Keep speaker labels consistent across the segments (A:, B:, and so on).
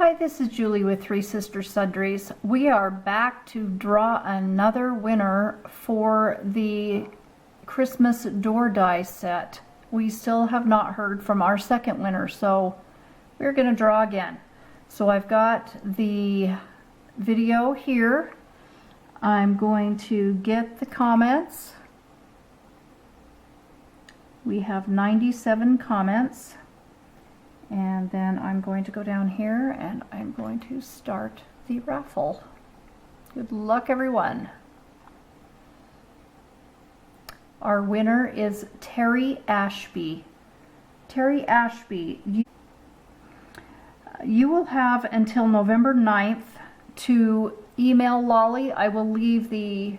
A: Hi, this is Julie with Three Sisters Sundries. We are back to draw another winner for the Christmas door die set. We still have not heard from our second winner, so we're going to draw again. So I've got the video here. I'm going to get the comments. We have 97 comments. And then I'm going to go down here and I'm going to start the raffle. Good luck, everyone. Our winner is Terry Ashby. Terry Ashby, you will have until November 9th to email Lolly. I will leave the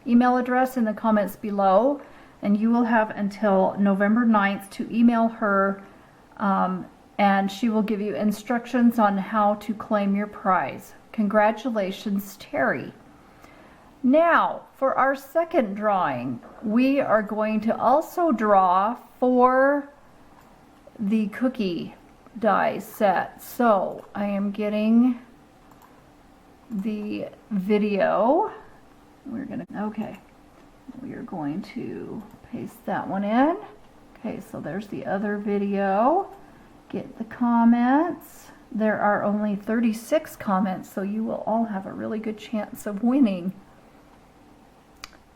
A: email address in the comments below, and you will have until November 9th to email her. And she will give you instructions on how to claim your prize. Congratulations, Terry. Now, for our second drawing, we are going to also draw for the cookie die set. So, I am getting the video. We are going to paste that one in. Okay, so there's the other video. Get the comments. There are only 36 comments, so you will all have a really good chance of winning.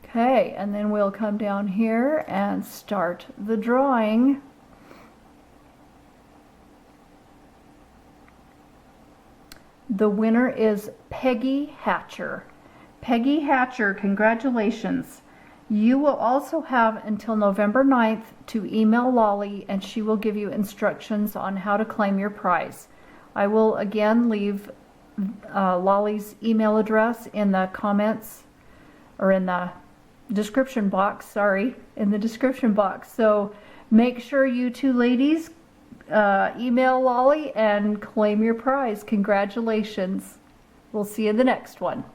A: Okay, and then we'll come down here and start the drawing. The winner is Peggy Hatcher. Peggy Hatcher, congratulations. You will also have until November 9th to email Lolly, and she will give you instructions on how to claim your prize. I will again leave Lolly's email address in the comments, or in the description box, in the description box. So make sure you two ladies email Lolly and claim your prize. Congratulations. We'll see you in the next one.